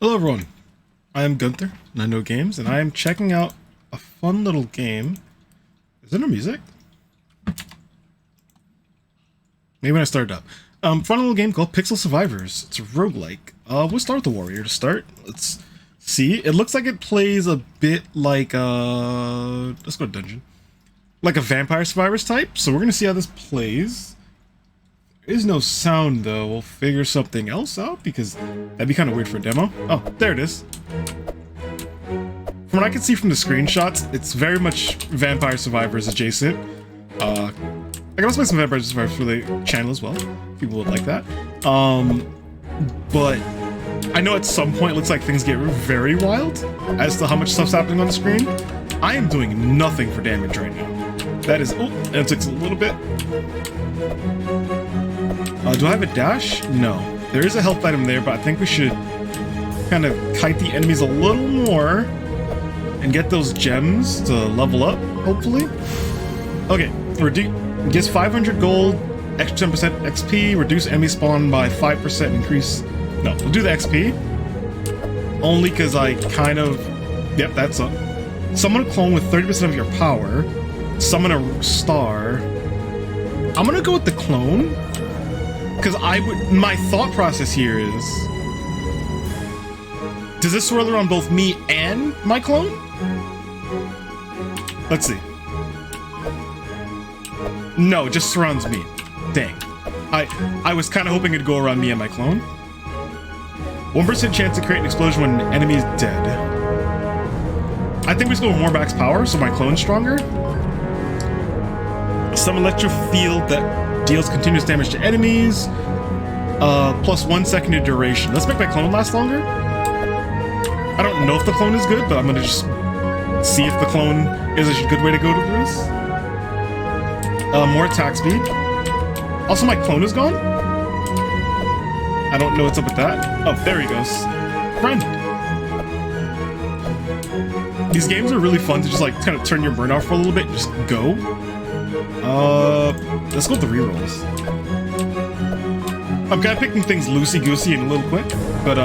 Hello everyone, I am Gunther, and I know games, and I am checking out a fun little game. Is there no music? Maybe when I start up. Fun little game called Pixel Survivors. It's a roguelike. We'll start with the warrior to start. Let's see. It looks like it plays a bit like let's go to dungeon. Like a Vampire Survivors type, so we're gonna see how this plays. There is no sound though. We'll figure something else out because that'd be kind of weird for a demo. Oh, there it is. From what I can see from the screenshots, it's very much Vampire Survivors adjacent. I can also play some Vampire Survivors for the channel as well. People would like that. But I know at some point it looks like things get very wild as to how much stuff's happening on the screen. I am doing nothing for damage right now. That is, oh, and it takes a little bit. Do I have a dash? No. There is a health item there, but I think we should kind of kite the enemies a little more and get those gems to level up, hopefully. Okay, gives 500 gold, extra 10% XP, reduce enemy spawn by 5% increase. No, we'll do the XP. Only because I kind of... Yep, that's up. Summon a clone with 30% of your power. Summon a star. I'm gonna go with the clone. Because my thought process here is... Does this swirl around both me and my clone? Let's see. No, it just surrounds me. Dang. I was kind of hoping it'd go around me and my clone. 1% chance to create an explosion when an enemy is dead. I think we just go with more max power, so my clone's stronger. Some electro field that deals continuous damage to enemies. Plus 1 second of duration. Let's make my clone last longer. I don't know if the clone is good, but I'm gonna just see if the clone is a good way to go to this. More attack speed. Also, my clone is gone. I don't know what's up with that. Oh, there he goes. Friend. These games are really fun to just like kind of turn your burn off for a little bit and just go. Let's go with the rerolls. I'm kind of picking things loosey-goosey and a little quick, but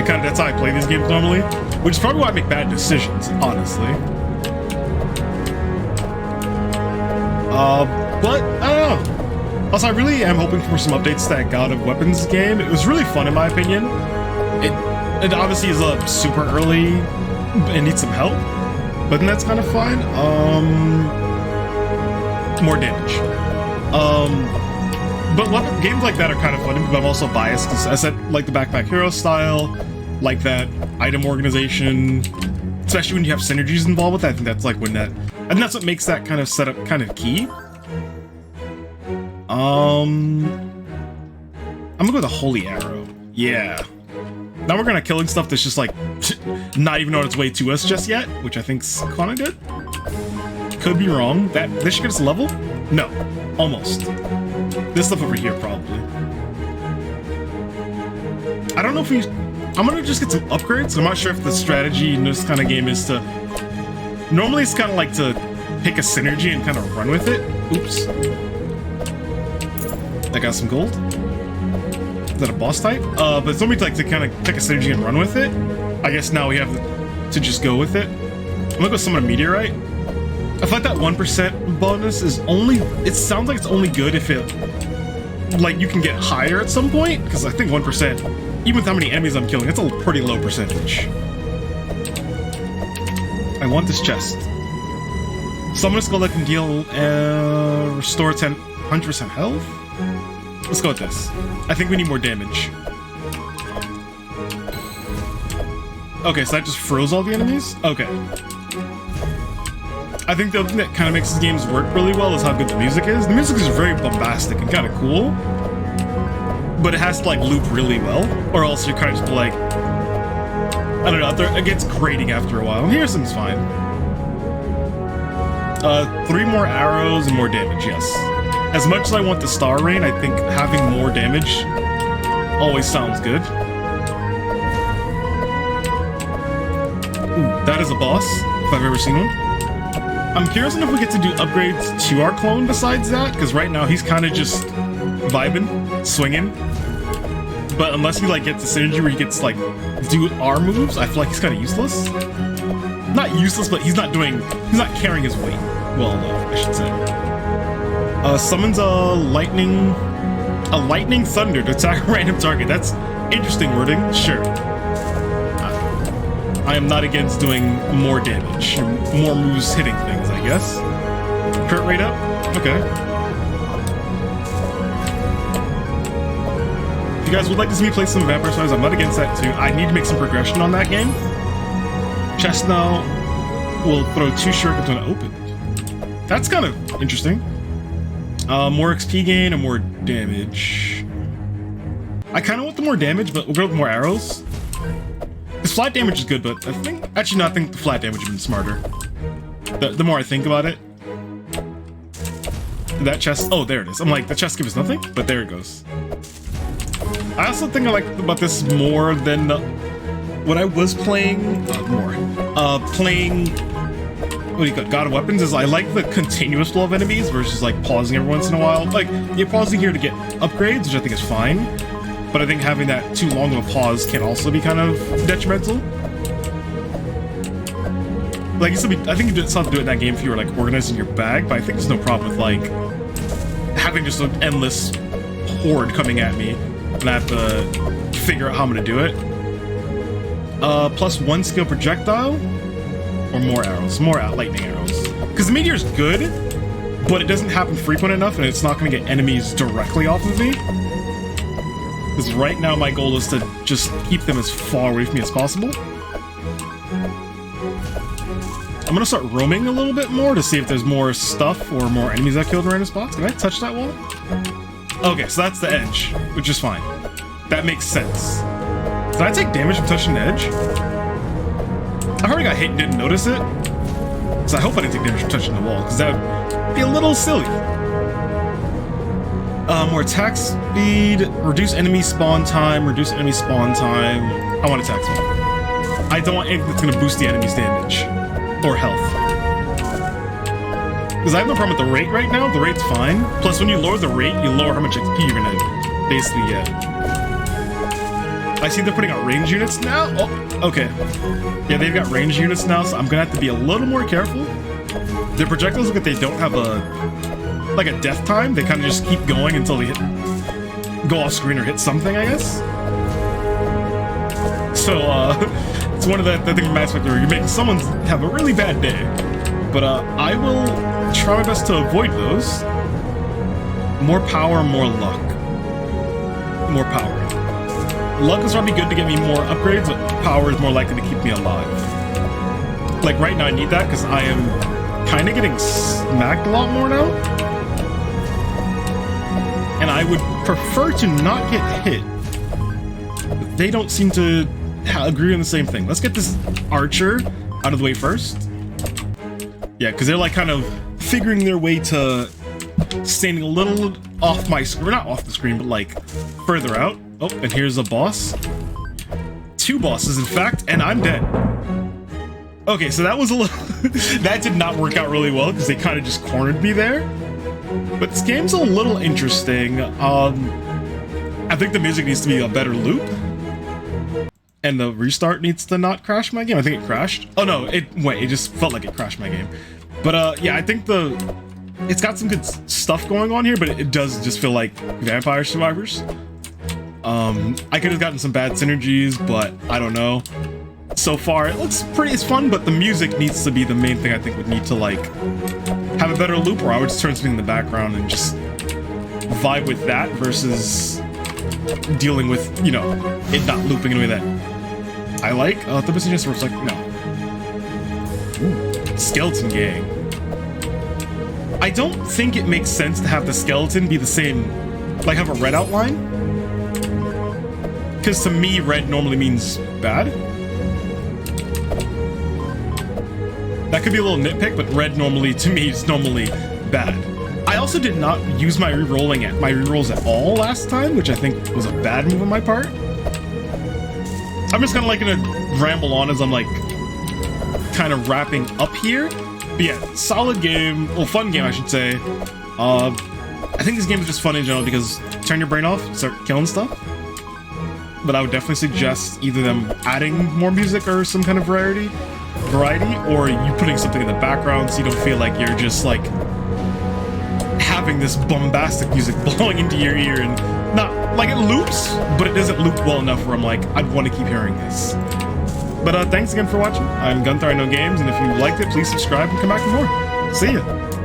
that's how I play these games normally, which is probably why I make bad decisions, honestly. But I don't know. Also, I really am hoping for some updates to that God of Weapons game. It was really fun in my opinion. It obviously is super early and needs some help, but then that's kind of fine. More damage. But games like that are kind of fun, but I'm also biased because I said like the Backpack Hero style, like that item organization, especially when you have synergies involved with that. I think that's like when that, and that's what makes that kind of setup kind of key. I'm gonna go with the Holy Arrow. Yeah. Now we're gonna killing stuff that's just like not even on its way to us just yet, which I think's kind of good. Could be wrong. This should get us a level? No, almost. This stuff over here, probably. I don't know if I'm gonna just get some upgrades. I'm not sure if the strategy in this kind of game is to... Normally it's kind of like to pick a synergy and kind of run with it. Oops. I got some gold. Is that a boss type? But it's normally like to kind of pick a synergy and run with it. I guess now we have to just go with it. I'm gonna go summon a meteorite. I feel like that 1% bonus is only... It sounds like it's only good if it... Like, you can get higher at some point, because I think 1%, even with how many enemies I'm killing, it's a pretty low percentage. I want this chest. Summon a skull that can deal... restore 100% health? Let's go with this. I think we need more damage. Okay, so that just froze all the enemies? Okay. I think the thing that kind of makes these games work really well is how good the music is. The music is very bombastic and kind of cool, but it has to like loop really well, or else you're kind of just like, I don't know, it gets grating after a while. And here seems fine. 3 more arrows and more damage, yes. As much as I want the star rain, I think having more damage always sounds good. Ooh, that is a boss, if I've ever seen one. I'm curious if we get to do upgrades to our clone besides that, because right now he's kind of just vibing, swinging. But unless he like gets the synergy where he gets to, like, do our moves, I feel like he's kind of useless. Not useless, but he's not carrying his weight well enough, I should say. Summons a lightning thunder to attack a random target. That's interesting wording. Sure. I am not against doing more damage, or more moves hitting things, I guess. Crit rate up? Okay. If you guys would like to see me play some Vampire Survivors, I'm not against that too. I need to make some progression on that game. Chest now will throw 2 shurikens when opened. That's kind of interesting. More XP gain and more damage. I kind of want the more damage, but we'll go with more arrows. Because flat damage is good, but I think... Actually, no, I think the flat damage would have been smarter. The more I think about it. That chest... Oh, there it is. I'm like, the chest gives nothing, but there it goes. I also think I like about this more than what I was playing... playing... What do you call it? God of Weapons is I like the continuous flow of enemies versus like pausing every once in a while. Like, you're pausing here to get upgrades, which I think is fine. But I think having that too long of a pause can also be kind of detrimental. Like, I think you still have to do it in that game if you were like organizing your bag, but I think there's no problem with like having just an endless horde coming at me and I have to figure out how I'm gonna do it. Plus 1 skill projectile or more arrows, more lightning arrows. Because the meteor's good, but it doesn't happen frequent enough and it's not gonna get enemies directly off of me. Because right now my goal is to just keep them as far away from me as possible. I'm gonna start roaming a little bit more to see if there's more stuff or more enemies I killed in random spots. Can I touch that wall? Okay, so that's the edge, which is fine. That makes sense. Did I take damage from touching the edge? I already got hit and didn't notice it. So I hope I didn't take damage from touching the wall, because that would be a little silly. More attack speed, reduce enemy spawn time, I want attack speed. I don't want anything that's going to boost the enemy's damage or health. Because I have no problem with the rate right now. The rate's fine. Plus, when you lower the rate, you lower how much XP you're going to basically get. I see they're putting out range units now. Oh, okay. Yeah, they've got range units now, so I'm going to have to be a little more careful. Their projectiles look like they don't have a death time. They kind of just keep going until they go off screen or hit something, I guess. So, it's one of the things from Mass Effect where you make someone have a really bad day. But I will try my best to avoid those. More power, more luck. More power. Luck is probably good to get me more upgrades, but power is more likely to keep me alive. Like right now I need that because I am kind of getting smacked a lot more now. And I would prefer to not get hit. But they don't seem to agree on the same thing. Let's get this archer out of the way first. Yeah, because they're like kind of figuring their way to standing a little off my screen. Not off the screen, but like further out. Oh, and here's a boss. 2 bosses, in fact, and I'm dead. Okay, so that was a little... that did not work out really well because they kind of just cornered me there. But this game's a little interesting. I think the music needs to be a better loop. And the restart needs to not crash my game. I think it crashed. Oh no, it just felt like it crashed my game. But yeah, I think it's got some good stuff going on here, but it does just feel like Vampire Survivors. I could have gotten some bad synergies, but I don't know. So far, it looks it's fun, but the music needs to be the main thing I think would need to like have a better loop, or I would just turn something in the background and just vibe with that versus dealing with, you know, it not looping in a way that I like. The message just works like, no. Ooh, skeleton gang. I don't think it makes sense to have the skeleton be the same, like have a red outline. Because to me, red normally means bad. That could be a little nitpick, but red normally, to me, is normally bad. I also did not use my rerolls at all last time, which I think was a bad move on my part. I'm just kind of like gonna ramble on as I'm like kind of wrapping up here. But yeah, solid game, well, fun game, I should say. I think this game is just fun in general because turn your brain off, start killing stuff. but I would definitely suggest either them adding more music or some kind of variety, or you putting something in the background so you don't feel like you're just like having this bombastic music blowing into your ear, and not like it loops, but it doesn't loop well enough where I'm like, I'd want to keep hearing this. But thanks again for watching. I'm Gunther, I Know Games, and if you liked it, please subscribe and come back for more. See ya!